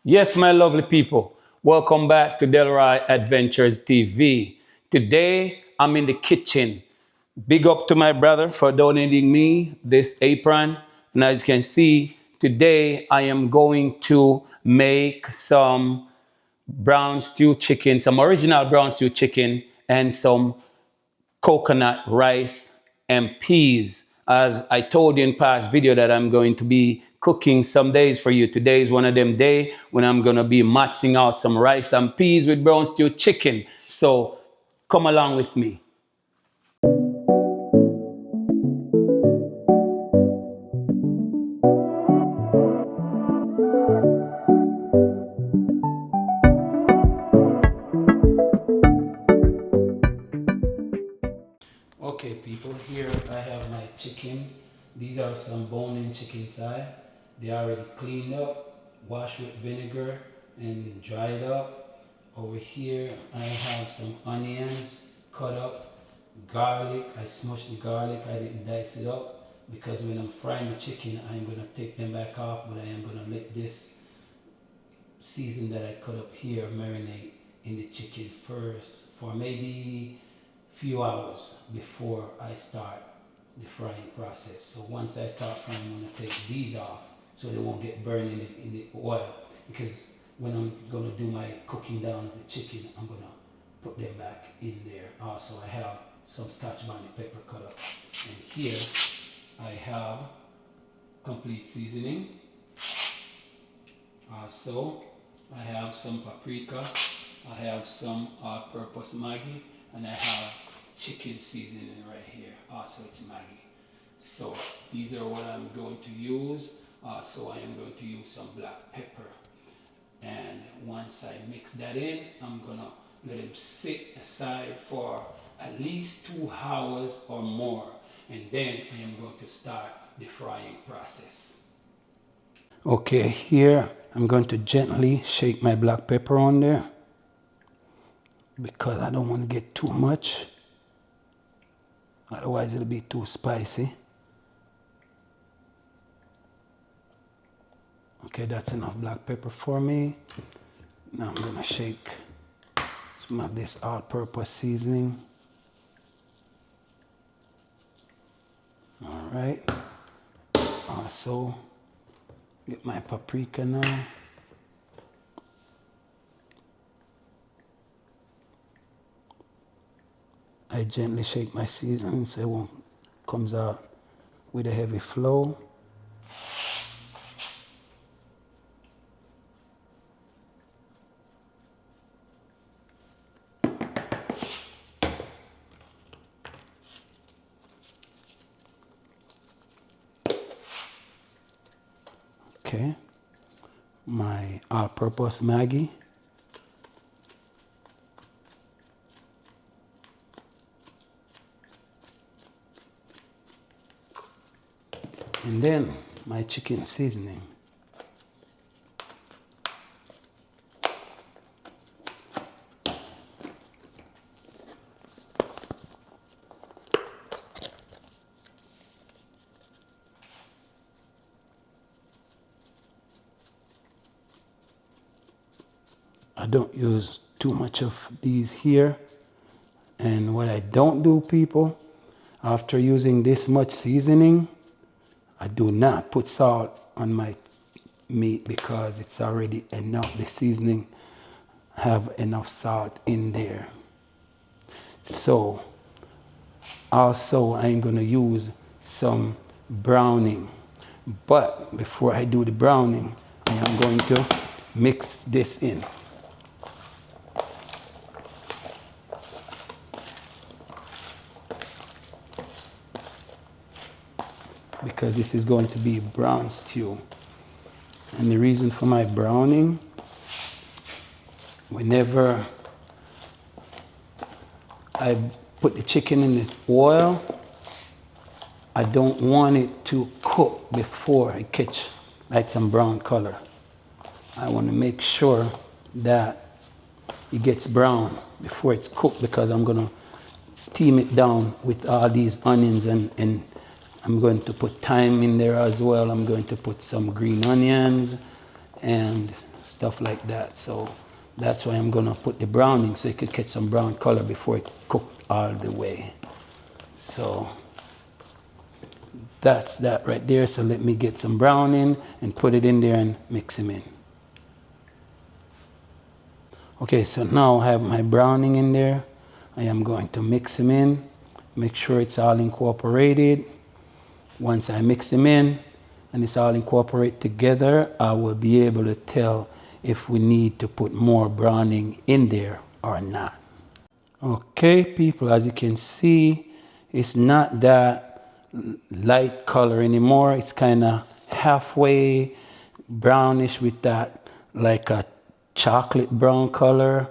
Yes, my lovely people, welcome back to Delroy Adventures TV. Today, I'm in the kitchen. Big up to my brother for donating me this apron. And as you can see, today I am going to make some brown stew chicken, some original brown stew chicken, and some coconut rice and peas. As I told you in past video that I'm going to be cooking some days for you. Today is one of them day when I'm going to be matching out some rice and peas with brown stew chicken. So come along with me. Okay people, here I have my chicken. These are some bone-in chicken thigh. They are already cleaned up, washed with vinegar and dried up. Over here I have some onions cut up, garlic. I smushed the garlic, I didn't dice it up because when I'm frying the chicken I'm going to take them back off, but I am going to let this season that I cut up here marinate in the chicken first for maybe few hours before I start the frying process. So once I start frying, I'm going to take these off so they won't get burned in the oil, because when I'm going to do my cooking down of the chicken, I'm going to put them back in there. Also, I have some scotch bonnet pepper cut up, and here I have complete seasoning. Also, I have some paprika, I have some all-purpose Maggi, and I have chicken seasoning right here. Also, it's Maggi. So these are what I'm going to use. So I am going to use some black pepper. And once I mix that in, I'm gonna let them sit aside for at least 2 hours or more. And then I am going to start the frying process. Okay, here I'm going to gently shake my black pepper on there because I don't want to get too much. Otherwise it'll be too spicy. Okay, that's enough black pepper for me. Now I'm gonna shake some of this all-purpose seasoning. All right. Also, get my paprika now. I gently shake my seasoning so it won't comes out with a heavy flow. Okay, my all-purpose Maggi. And then my chicken seasoning. I don't use too much of these here. And what I don't do, people, after using this much seasoning, I do not put salt on my meat because it's already enough. The seasoning have enough salt in there. So also I'm going to use some browning. But before I do the browning, I am going to mix this in. Because this is going to be brown stew. And the reason for my browning, whenever I put the chicken in the oil, I don't want it to cook before it catch like some brown color. I want to make sure that it gets brown before it's cooked, because I'm going to steam it down with all these onions, and I'm going to put thyme in there as well. I'm going to put some green onions and stuff like that. So that's why I'm gonna put the browning so it could get some brown color before it cooked all the way. So that's that right there. So let me get some browning and put it in there and mix them in. Okay, so now I have my browning in there. I am going to mix them in, make sure it's all incorporated. Once I mix them in and it's all incorporated together, I will be able to tell if we need to put more browning in there or not. Okay, people, as you can see, it's not that light color anymore. It's kind of halfway brownish with that like a chocolate brown color.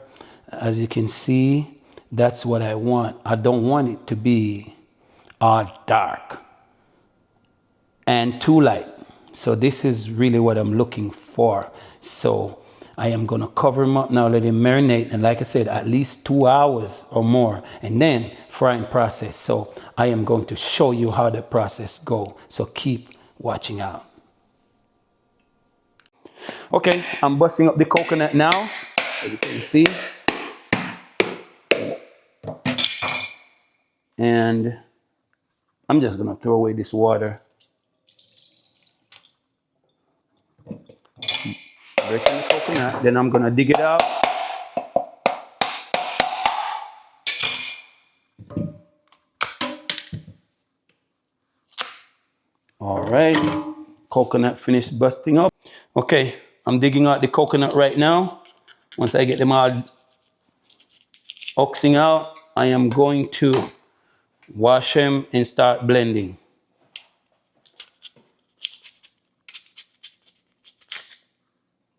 As you can see, that's what I want. I don't want it to be dark and too light. So this is really what I'm looking for. So I am going to cover him up now, let him marinate. And like I said, at least 2 hours or more, and then frying process. So I am going to show you how the process go. So keep watching out. Okay, I'm busting up the coconut now, as you can see. And I'm just going to throw away this water. Breaking the coconut, then I'm going to dig it out. All right, coconut finished busting up. Okay, I'm digging out the coconut right now. Once I get them all oxing out, I am going to wash them and start blending.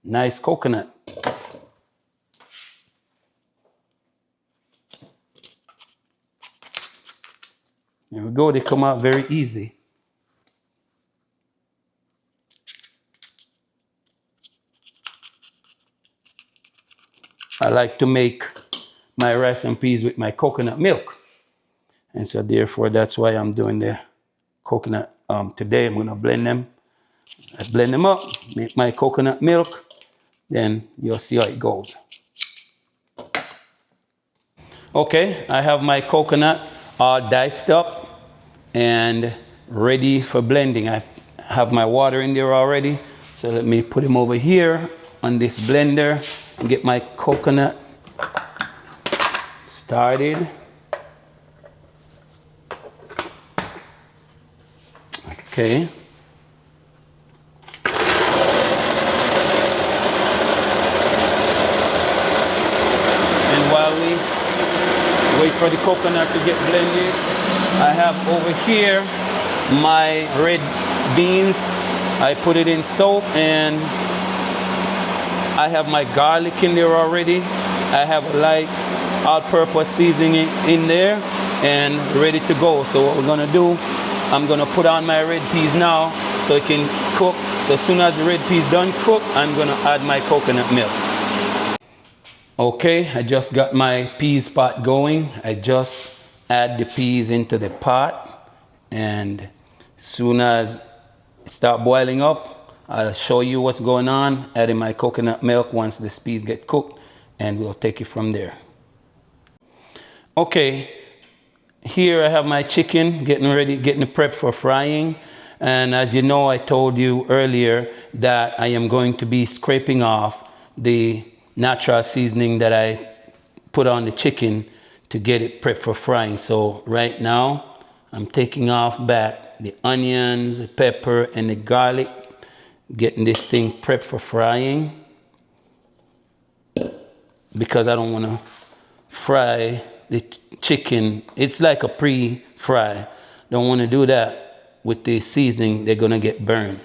Nice coconut. There we go, they come out very easy. I like to make my rice and peas with my coconut milk. And so therefore, that's why I'm doing the coconut. Today I'm gonna blend them. I blend them up, make my coconut milk, then you'll see how it goes. Okay, I have my coconut all diced up and ready for blending. I have my water in there already. So let me put them over here on this blender and get my coconut started. Okay. And while we wait for the coconut to get blended, I have over here my red beans. I put it in soak, and I have my garlic in there already. I have light all-purpose seasoning in there and ready to go. So what we're gonna do, I'm gonna put on my red peas now so it can cook. So as soon as the red peas done cook, I'm gonna add my coconut milk. Okay, I just got my peas pot going. I just add the peas into the pot, and as soon as it start boiling up, I'll show you what's going on, adding my coconut milk once the peas get cooked, and we'll take it from there. Okay, here I have my chicken getting ready, getting it prepped for frying. And as you know, I told you earlier that I am going to be scraping off the natural seasoning that I put on the chicken to get it prepped for frying. So right now, I'm taking off back the onions, the pepper, and the garlic, getting this thing prepped for frying, because I don't want to fry the chicken. It's like a pre-fry. Don't want to do that with the seasoning. They're going to get burned,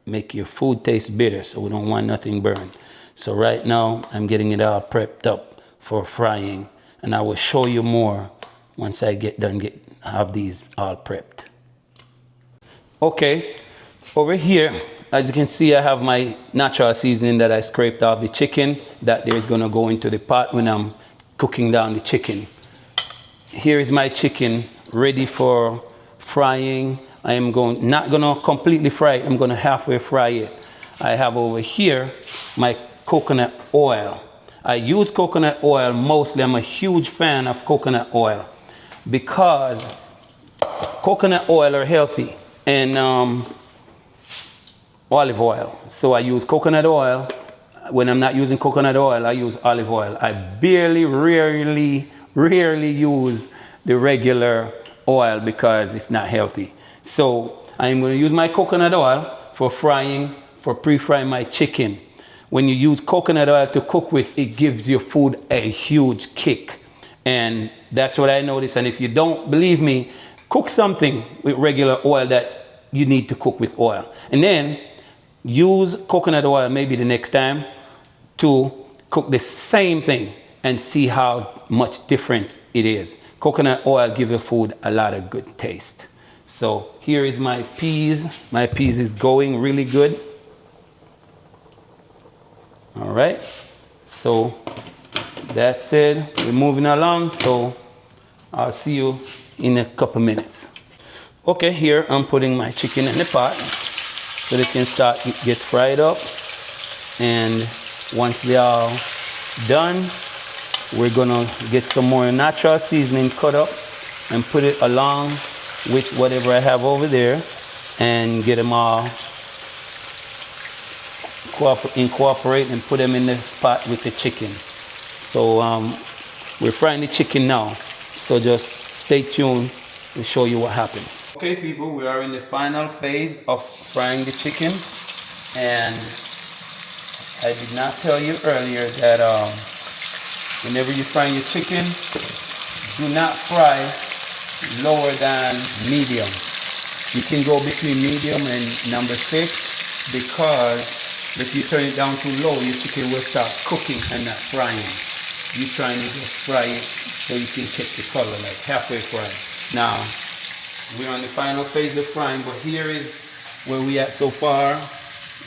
make your food taste bitter, so we don't want nothing burned. So right now, I'm getting it all prepped up for frying, and I will show you more once I get done, have these all prepped. Okay, over here, as you can see, I have my natural seasoning that I scraped off the chicken that is going to go into the pot when I'm cooking down the chicken. Here is my chicken ready for frying. I am not going to completely fry it. I'm going to halfway fry it. I have over here my coconut oil. I use coconut oil mostly. I'm a huge fan of coconut oil because coconut oil are healthy, and olive oil. So I use coconut oil. When I'm not using coconut oil, I use olive oil. I rarely use the regular oil because it's not healthy. So I'm going to use my coconut oil for frying, for pre-frying my chicken. When you use coconut oil to cook with, it gives your food a huge kick. And that's what I noticed. And if you don't believe me, cook something with regular oil that you need to cook with oil. And then use coconut oil maybe the next time to cook the same thing and see how much difference it is. Coconut oil gives your food a lot of good taste. So here is my peas. My peas is going really good. All right. So that's it. We're moving along. So I'll see you in a couple minutes. Okay, here I'm putting my chicken in the pot so they can start to get fried up. And once they are done, we're gonna get some more natural seasoning cut up and put it along with whatever I have over there and get them all incorporate and put them in the pot with the chicken. So we're frying the chicken now, so just stay tuned to show you what happened. Okay people, we are in the final phase of frying the chicken, and I did not tell you earlier that whenever you're frying your chicken, do not fry lower than medium. You can go between medium and number 6, because if you turn it down too low, your chicken will start cooking and not frying. You're trying to just fry it so you can get the color, like halfway fried. Now, we're on the final phase of frying, but here is where we at so far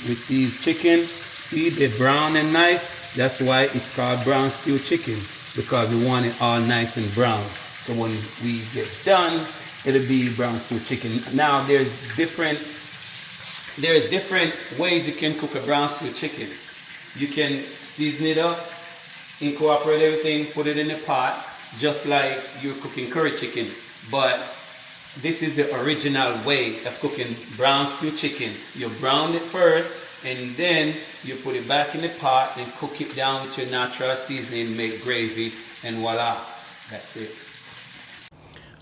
with these chicken. See, they're brown and nice. That's why it's called brown stew chicken, because we want it all nice and brown. So when we get done, it'll be brown stew chicken. Now there's different ways you can cook a brown stew chicken. You can season it up, incorporate everything, put it in a pot, just like you're cooking curry chicken. But this is the original way of cooking brown stew chicken. You brown it first, and then you put it back in the pot and cook it down with your natural seasoning, make gravy, and voila, that's it.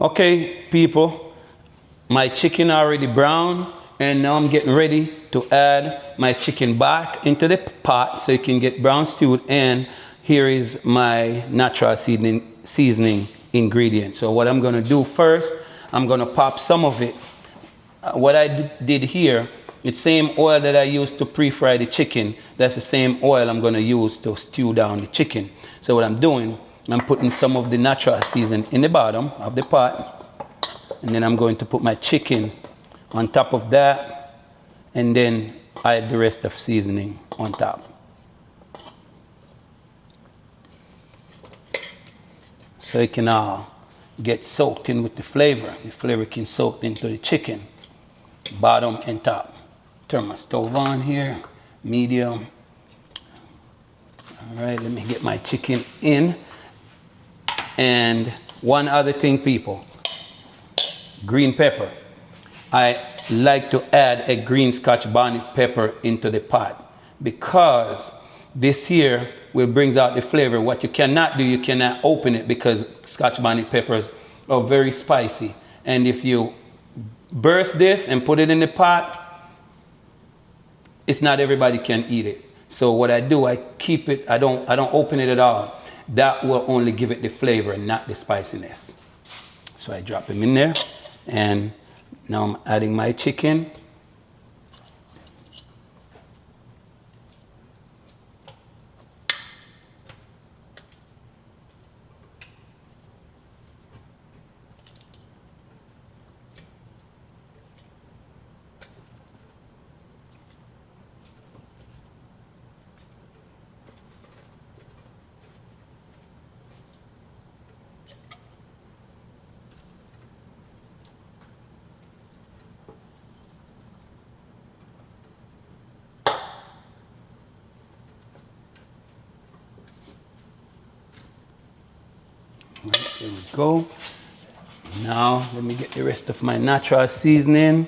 Okay people, my chicken already brown, and now I'm getting ready to add my chicken back into the pot so you can get brown stewed. And here is my natural seasoning ingredient. So what I'm going to do first, I'm going to pop some of it. What I did here, it's same oil that I used to pre-fry the chicken. That's the same oil I'm going to use to stew down the chicken. So what I'm doing, I'm putting some of the natural seasoning in the bottom of the pot, and then I'm going to put my chicken on top of that, and then add the rest of seasoning on top. So it can all get soaked in with the flavor. The flavor can soak into the chicken, bottom and top. Turn my stove on here, medium. All right, let me get my chicken in. And one other thing, people, green pepper. I like to add a green Scotch bonnet pepper into the pot, because this here will brings out the flavor. What you cannot do, you cannot open it, because Scotch bonnet peppers are very spicy. And if you burst this and put it in the pot, it's not everybody can eat it. So what I do, I keep it, I don't open it at all. That will only give it the flavor, not the spiciness. So I drop them in there, and now I'm adding my chicken. There we go. Now let me get the rest of my natural seasoning.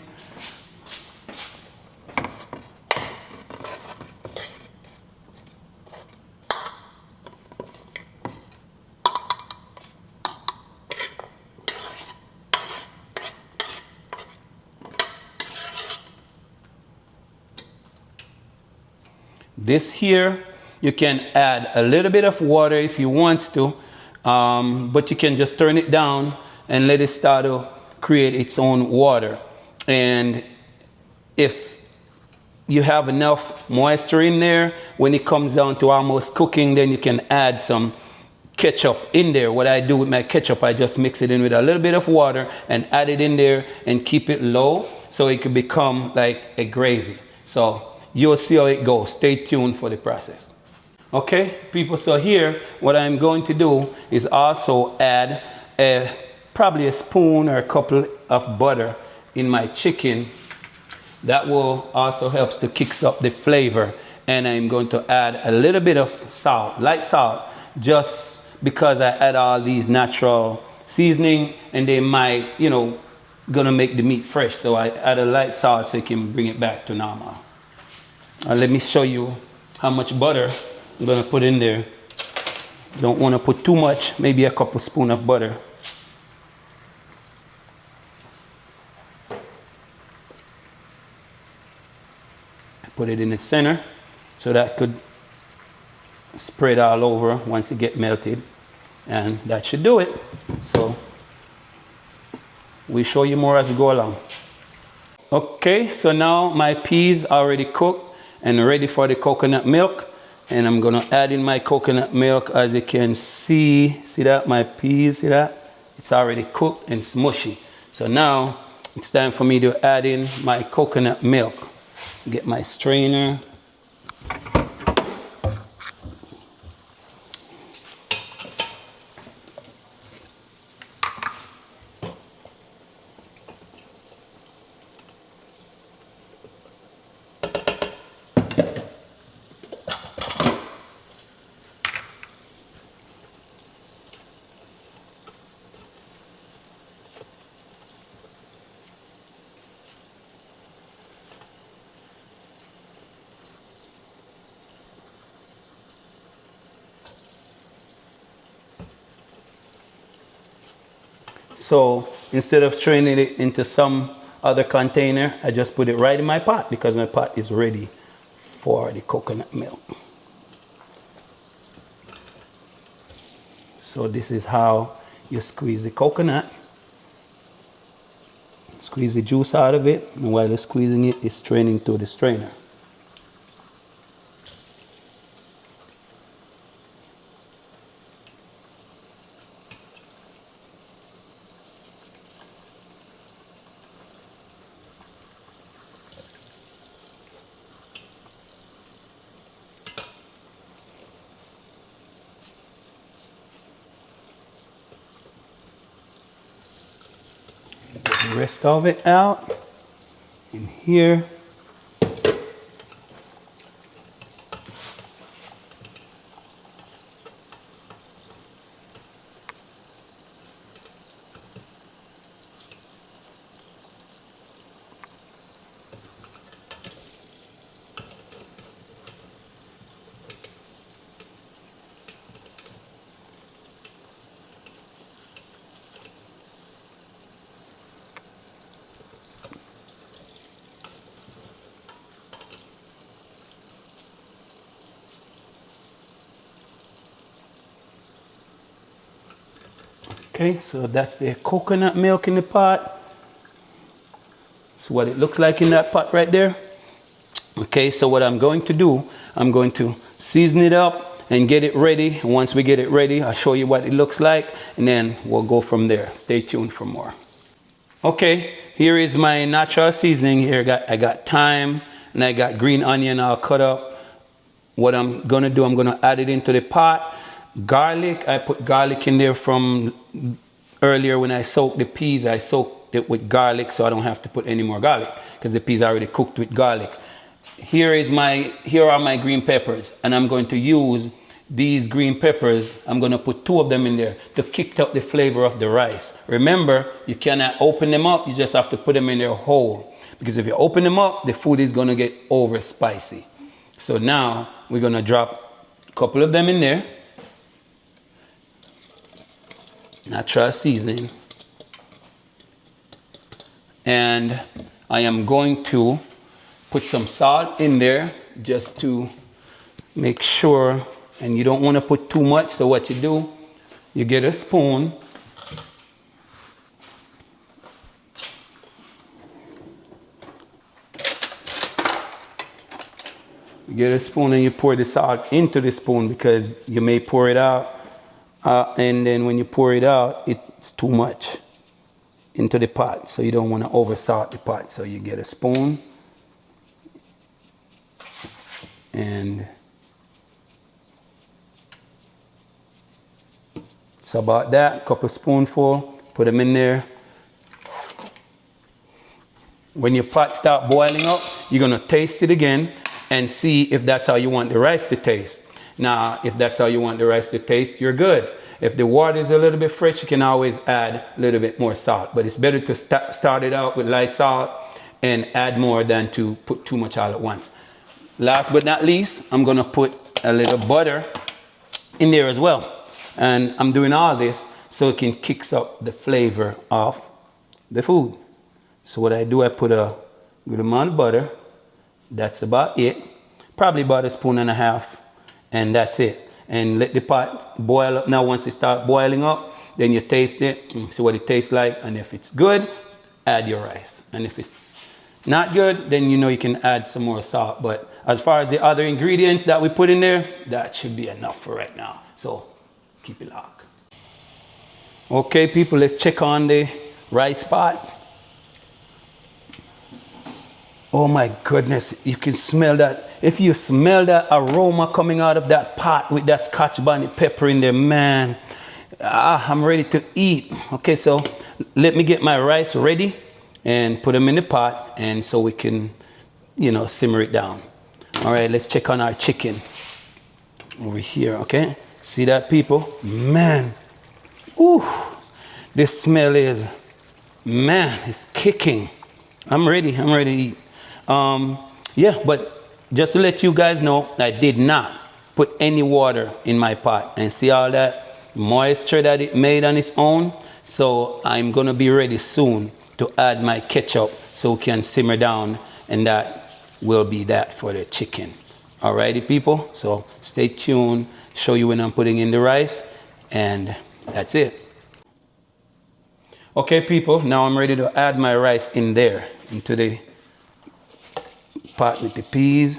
This here, you can add a little bit of water if you want to, but you can just turn it down and let it start to create its own water. And if you have enough moisture in there, when it comes down to almost cooking, then you can add some ketchup in there. What I do with my ketchup, I just mix it in with a little bit of water and add it in there and keep it low so it can become like a gravy. So you'll see how it goes. Stay tuned for the process. Okay, people, so here what I'm going to do is also add probably a spoon or a couple of butter in my chicken. That will also help to kick up the flavor. And I'm going to add a little bit of salt, light salt, just because I add all these natural seasoning and they might, you know, gonna make the meat fresh. So I add a light salt so it can bring it back to normal. Let me show you how much butter I'm gonna put in there. Don't wanna put too much, maybe a couple spoons of butter. Put it in the center so that could spread all over once it get melted, and that should do it. So we'll show you more as we go along. Okay, so now my peas are already cooked and ready for the coconut milk, and I'm gonna add in my coconut milk. As you can see that my peas, see that it's already cooked and smushy. So now it's time for me to add in my coconut milk. Get my strainer. So instead of straining it into some other container, I just put it right in my pot because my pot is ready for the coconut milk. So this is how you squeeze the coconut. Squeeze the juice out of it, and while you're squeezing it, it's straining through the strainer. Get the rest of it out in here. Okay, so that's the coconut milk in the pot. That's what it looks like in that pot right there. Okay, so what I'm going to do, I'm going to season it up and get it ready. And once we get it ready, I'll show you what it looks like, and then we'll go from there. Stay tuned for more. Okay, here is my natural seasoning. Here I got thyme and I got green onion all cut up. What I'm gonna do, I'm gonna add it into the pot. Garlic, I put garlic in there from earlier when I soaked the peas. I soaked it with garlic so I don't have to put any more garlic because the peas are already cooked with garlic. Here are my green peppers, and I'm going to use these green peppers, I'm gonna put 2 of them in there to kick up the flavor of the rice. Remember, you cannot open them up, you just have to put them in there whole. Because if you open them up, the food is gonna get over spicy. So now we're gonna drop a couple of them in there. Natural seasoning. And I am going to put some salt in there just to make sure, and you don't want to put too much, so what you do, you get a spoon, and you pour the salt into the spoon, because you may pour it out, and then when you pour it out, it's too much into the pot, so you don't want to over salt the pot. So you get a spoon, and it's about that, couple spoonful, put them in there. When your pot start boiling up, you're gonna taste it again and see if that's how you want the rice to taste. Now, if that's how you want the rice to taste, you're good. If the water is a little bit fresh, you can always add a little bit more salt. But it's better to start it out with light salt and add more than to put too much all at once. Last but not least, I'm gonna put a little butter in there as well. And I'm doing all this so it can kick up the flavor of the food. So what I do, I put a good amount of butter. That's about it. Probably about 1.5 spoons, and that's it. And let the pot boil up. Now once it starts boiling up, then you taste it, see what it tastes like, and if it's good, add your rice. And if it's not good, then you know you can add some more salt. But as far as the other ingredients that we put in there, that should be enough for right now. So keep it locked. Okay people, let's check on the rice pot. Oh my goodness, you can smell that. If you smell that aroma coming out of that pot with that Scotch bonnet pepper in there, man, I'm ready to eat. Okay, so let me get my rice ready and put them in the pot, and so we can, you know, simmer it down. All right, let's check on our chicken over here, okay? See that, people? Man, ooh, this smell is, man, it's kicking. I'm ready to eat. Yeah, but just to let you guys know, I did not put any water in my pot, and see all that moisture that it made on its own. So I'm gonna be ready soon to add my ketchup so it can simmer down, and that will be that for the chicken. Alrighty people, so stay tuned, show you when I'm putting in the rice, and that's it. Okay people, now I'm ready to add my rice in there, into the pot with the peas,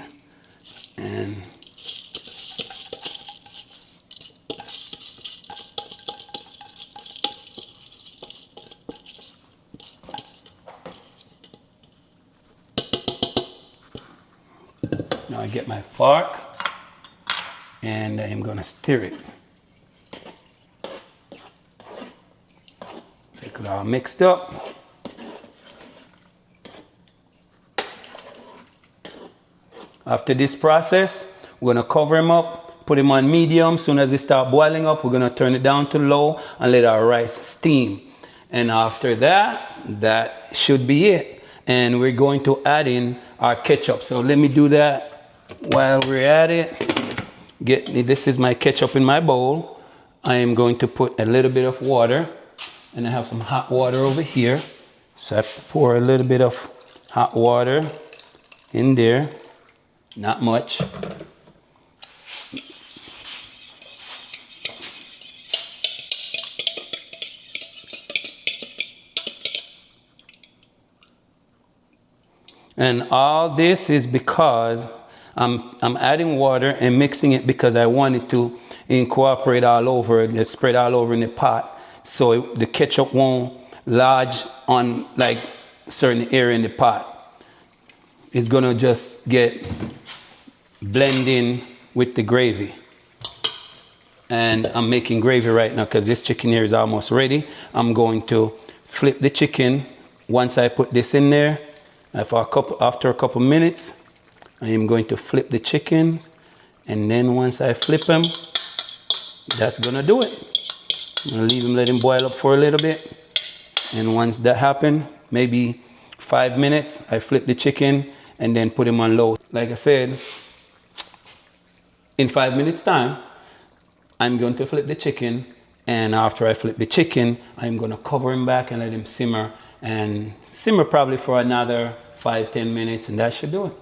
and now I get my fork and I am gonna stir it. Get it all mixed up. After this process, we're gonna cover them up, put them on medium. Soon as they start boiling up, we're gonna turn it down to low and let our rice steam. And after that, that should be it. And we're going to add in our ketchup. So let me do that while we're at it. This is my ketchup in my bowl. I am going to put a little bit of water, and I have some hot water over here. So I pour a little bit of hot water in there. Not much. And all this is because I'm adding water and mixing it because I want it to incorporate all over, spread all over in the pot, so the ketchup won't lodge on like certain area in the pot. It's gonna just get blend in with the gravy. And I'm making gravy right now because this chicken here is almost ready. I'm going to flip the chicken once I put this in there. After a couple minutes, I am going to flip the chickens, and then once I flip them, that's gonna do it. I'm gonna leave him, let him boil up for a little bit. And once that happens, maybe 5 minutes, I flip the chicken and then put him on low. Like I said, in 5 minutes time, I'm going to flip the chicken, and after I flip the chicken, I'm gonna cover him back and let him simmer, and simmer probably for another 5-10 minutes, and that should do it.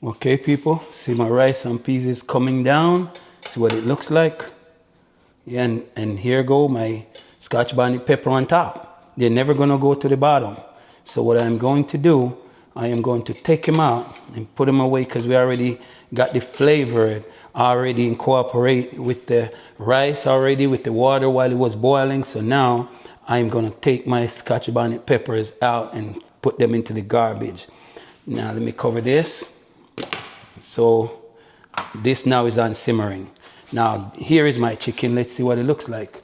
Okay people, see my rice and peas is coming down. See what it looks like. Yeah, and here go my Scotch bonnet pepper on top. They're never gonna go to the bottom. So what I'm going to do, I am going to take them out and put them away, because we already got the flavor already incorporate with the rice already, with the water while it was boiling. So now I'm gonna take my Scotch bonnet peppers out and put them into the garbage. Now let me cover this. So this now is on simmering. Now here is my chicken. Let's see what it looks like.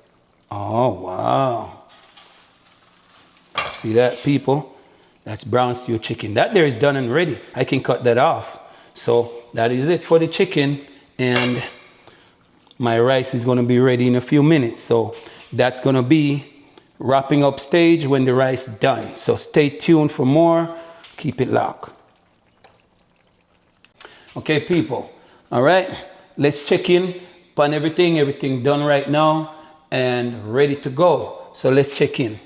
Oh wow. See that people? That's brown stew chicken. That there is done and ready. I can cut that off. So that is it for the chicken, and my rice is going to be ready in a few minutes. So that's going to be wrapping up stage when the rice done. So stay tuned for more. Keep it locked. Okay people, all right, let's check in on everything done right now and ready to go. So let's check in.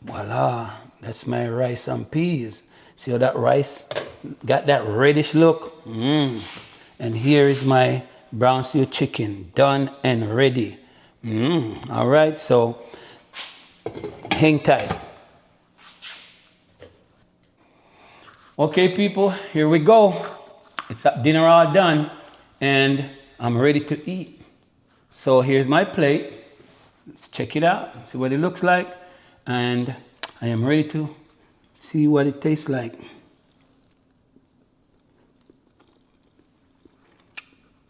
Voila, that's my rice and peas. See how that rice got that reddish look? And here is my brown stew chicken, done and ready. All right, so hang tight. Okay people, here we go. It's dinner all done and I'm ready to eat. So here's my plate. Let's check it out, see what it looks like. And I am ready to see what it tastes like.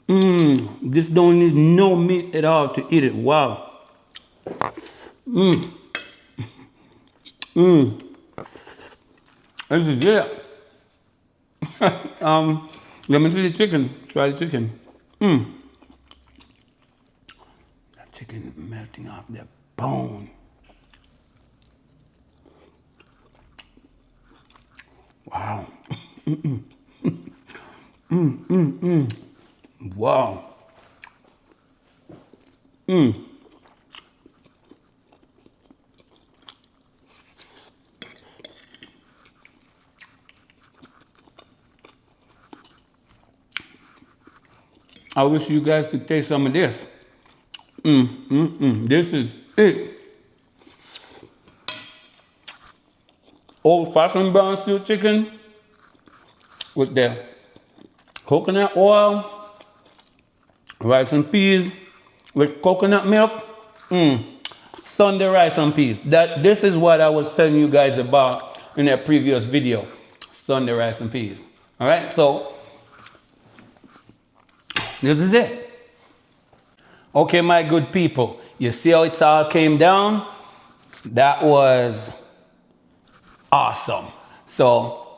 This don't need no meat at all to eat it. Wow. This is it. Let me see the chicken. Try the chicken. That chicken melting off that bone. Wow. Wow. I wish you guys could taste some of this. This is it. Old-fashioned brown stew chicken with the coconut oil, rice and peas with coconut milk. Sunday rice and peas. This is what I was telling you guys about in that previous video. Sunday rice and peas. All right, so this is it. Okay, my good people, you see how it all came down? That was awesome. So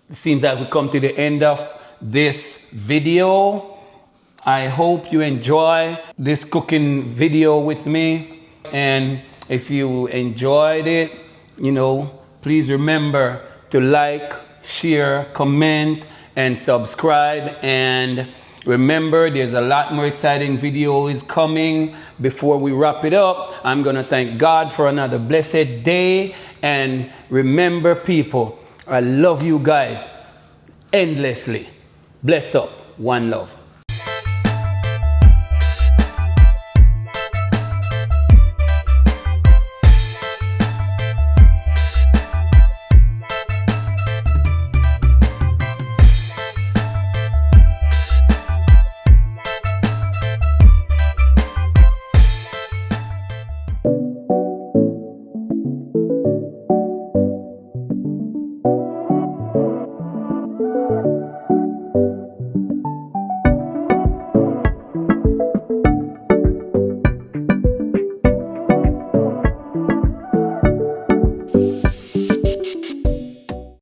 it seems like we come to the end of this video. I hope you enjoy this cooking video with me, and if you enjoyed it, please remember to like, share, comment, and subscribe. And remember, there's a lot more exciting videos coming. Before we wrap it up, I'm gonna thank God for another blessed day. And remember people, I love you guys endlessly. Bless up. One love.